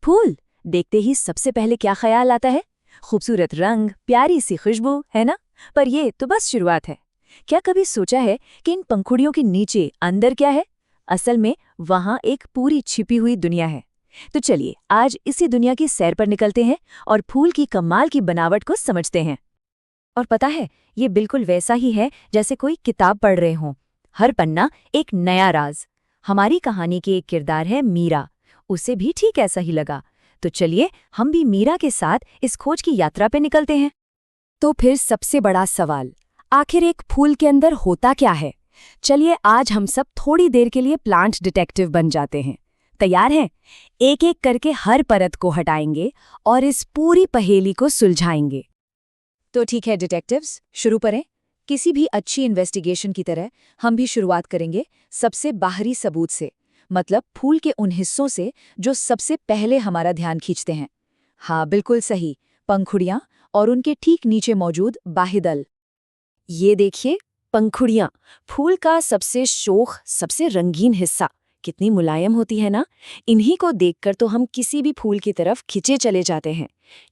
फूल देखते ही सबसे पहले क्या ख्याल आता है? खूबसूरत रंग, प्यारी सी खुशबू, है ना? पर ये तो बस शुरुआत है। क्या कभी सोचा है कि इन पंखुड़ियों के नीचे अंदर क्या है? असल में वहां एक पूरी छिपी हुई दुनिया है। तो चलिए आज इसी दुनिया की सैर पर निकलते हैं और फूल की कमाल की बनावट को समझते हैं। और पता है, ये बिल्कुल वैसा ही है जैसे कोई किताब पढ़ रहे हों। हर पन्ना एक नया राज। हमारी कहानी की एक किरदार है मीरा। उसे भी ठीक ऐसा ही लगा। तो चलिए हम भी मीरा के साथ इस खोज की यात्रा पे निकलते हैं। तो फिर सबसे बड़ा सवाल, आखिर एक फूल के अंदर होता क्या है? चलिए आज हम सब थोड़ी देर के लिए प्लांट डिटेक्टिव बन जाते हैं। तैयार हैं? एक एक करके हर परत को हटाएंगे और इस पूरी पहेली को सुलझाएंगे। तो ठीक है डिटेक्टिव्स, शुरू करें। किसी भी अच्छी इन्वेस्टिगेशन की तरह हम भी शुरुआत करेंगे सबसे बाहरी सबूत से, मतलब फूल के उन हिस्सों से जो सबसे पहले हमारा ध्यान खींचते हैं। हाँ बिल्कुल सही, पंखुड़ियाँ और उनके ठीक नीचे मौजूद बाह्यदल। ये देखिए, पंखुड़ियाँ, फूल का सबसे शोख, सबसे रंगीन हिस्सा। कितनी मुलायम होती है ना। इन्हीं को देखकर तो हम किसी भी फूल की तरफ खिंचे चले जाते हैं।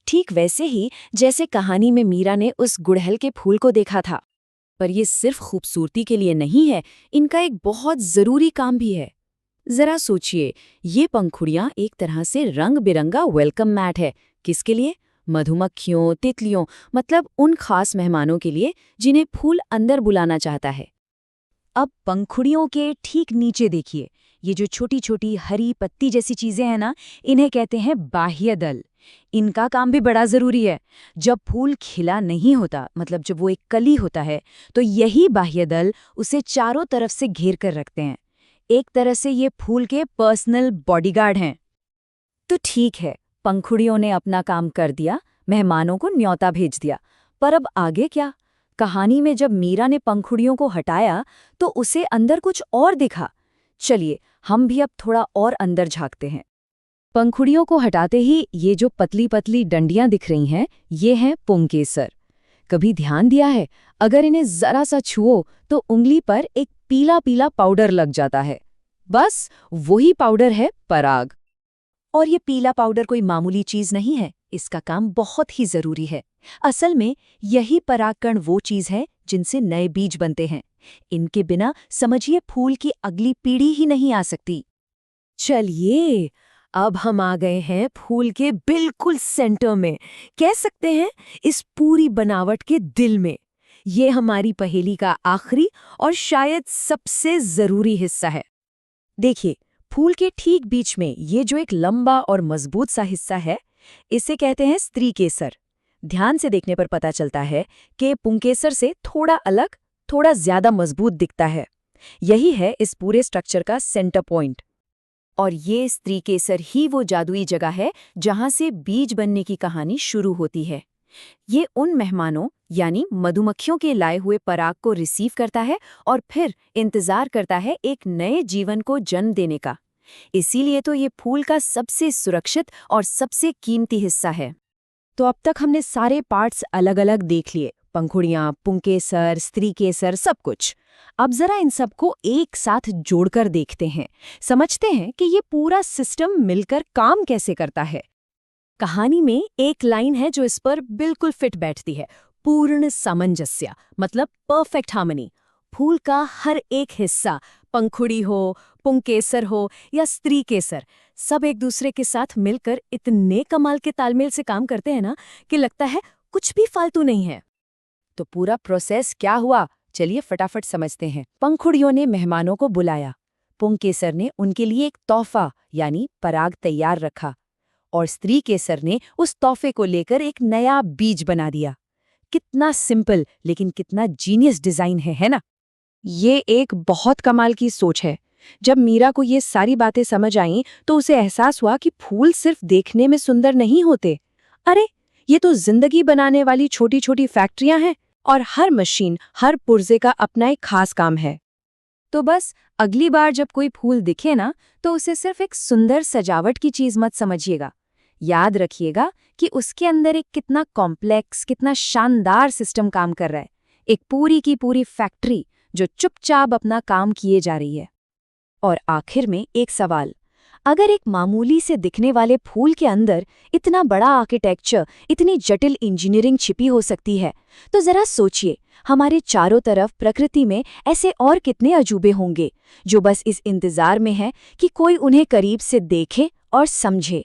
ठीक वैसे ही जैसे कहानी में मीरा ने उस गुड़हल के फूल को देखा था। पर ये सिर्फ खूबसूरती के लिए नहीं है, इनका एक बहुत जरूरी काम भी है। जरा सोचिए, ये पंखुड़ियाँ एक तरह से रंग बिरंगा वेलकम मैट है। किसके लिए? मधुमक्खियों, तितलियों, मतलब उन खास मेहमानों के लिए जिन्हें फूल अंदर बुलाना चाहता है। अब पंखुड़ियों के ठीक नीचे देखिए, ये जो छोटी छोटी हरी पत्ती जैसी चीजें हैं ना, इन्हें कहते हैं बाह्यदल। इनका काम भी बड़ा जरूरी है। जब फूल खिला नहीं होता, मतलब जब वो एक कली होता है, तो यही बाह्यदल उसे चारों तरफ से घेर कर रखते हैं। एक तरह से ये फूल के पर्सनल बॉडीगार्ड हैं। तो ठीक है, पंखुड़ियों ने अपना काम कर दिया, मेहमानों को न्योता भेज दिया। पर अब आगे क्या? कहानी में जब मीरा ने पंखुड़ियों को हटाया तो उसे अंदर कुछ और दिखा। चलिए हम भी अब थोड़ा और अंदर झांकते हैं। पंखुड़ियों को हटाते ही ये जो पतली पतली डंडियां दिख रही हैं, ये हैं पुंकेसर। कभी ध्यान दिया है, अगर इन्हें जरा सा छुओ तो उंगली पर एक पीला पीला पाउडर लग जाता है। बस वही पाउडर है पराग। और ये पीला पाउडर कोई मामूली चीज नहीं है, इसका काम बहुत ही जरूरी है। असल में यही परागकण वो चीज है जिनसे नए बीज बनते हैं। इनके बिना समझिए फूल की अगली पीढ़ी ही नहीं आ सकती। चलिए अब हम आ गए हैं फूल के बिल्कुल सेंटर में, कह सकते हैं इस पूरी बनावट के दिल में। ये हमारी पहेली का आखिरी और शायद सबसे जरूरी हिस्सा है। देखिए, फूल के ठीक बीच में ये जो एक लंबा और मजबूत सा हिस्सा है, इसे कहते हैं स्त्री केसर। ध्यान से देखने पर पता चलता है कि पुंकेसर से थोड़ा अलग, थोड़ा ज्यादा मजबूत दिखता है। यही है इस पूरे स्ट्रक्चर का सेंटर पॉइंट। और ये स्त्री केसर ही वो जादुई जगह है जहां से बीज बनने की कहानी शुरू होती है। ये उन मेहमानों यानी मधुमक्खियों के लाए हुए पराग को रिसीव करता है और फिर इंतजार करता है एक नए जीवन को जन्म देने का। इसीलिए तो ये फूल का सबसे सुरक्षित और सबसे कीमती हिस्सा है। तो अब तक हमने सारे पार्ट्स अलग अलग देख लिए, पंखुड़ियाँ, पुंकेसर, स्त्री केसर, सब कुछ। अब जरा इन सबको एक साथ जोड़कर देखते हैं, समझते हैं कि ये पूरा सिस्टम मिलकर काम कैसे करता है। कहानी में एक लाइन है जो इस पर बिल्कुल फिट बैठती है, पूर्ण सामंजस्य, मतलब परफेक्ट हार्मनी। फूल का हर एक हिस्सा, पंखुड़ी हो, पुंकेसर हो या स्त्री केसर, सब एक दूसरे के साथ मिलकर इतने कमाल के तालमेल से काम करते हैं ना कि लगता है कुछ भी फालतू नहीं है। तो पूरा प्रोसेस क्या हुआ, चलिए फटाफट समझते हैं। पंखुड़ियों ने मेहमानों को बुलाया, पुंकेसर ने उनके लिए एक तोहफा यानी पराग तैयार रखा, और स्त्री केसर ने उस तोहफे को लेकर एक नया बीज बना दिया। कितना सिंपल लेकिन कितना जीनियस डिजाइन है ना? ये एक बहुत कमाल की सोच है। जब मीरा को ये सारी बातें समझ आईं तो उसे एहसास हुआ कि फूल सिर्फ देखने में सुंदर नहीं होते। अरे, ये तो जिंदगी बनाने वाली छोटी छोटी फैक्ट्रियां हैं और हर मशीन, हर पुर्जे का अपना एक खास काम है। तो बस अगली बार जब कोई फूल दिखे ना, तो उसे सिर्फ एक सुंदर सजावट की चीज मत समझिएगा। याद रखिएगा कि उसके अंदर एक कितना कॉम्प्लेक्स, कितना शानदार सिस्टम काम कर रहा है। एक पूरी की पूरी फैक्ट्री जो चुपचाप अपना काम किए जा रही है। और आखिर में एक सवाल, अगर एक मामूली से दिखने वाले फूल के अंदर इतना बड़ा आर्किटेक्चर, इतनी जटिल इंजीनियरिंग छिपी हो सकती है, तो जरा सोचिए हमारे चारों तरफ प्रकृति में ऐसे और कितने अजूबे होंगे जो बस इस इंतजार में हैं कि कोई उन्हें करीब से देखे और समझे।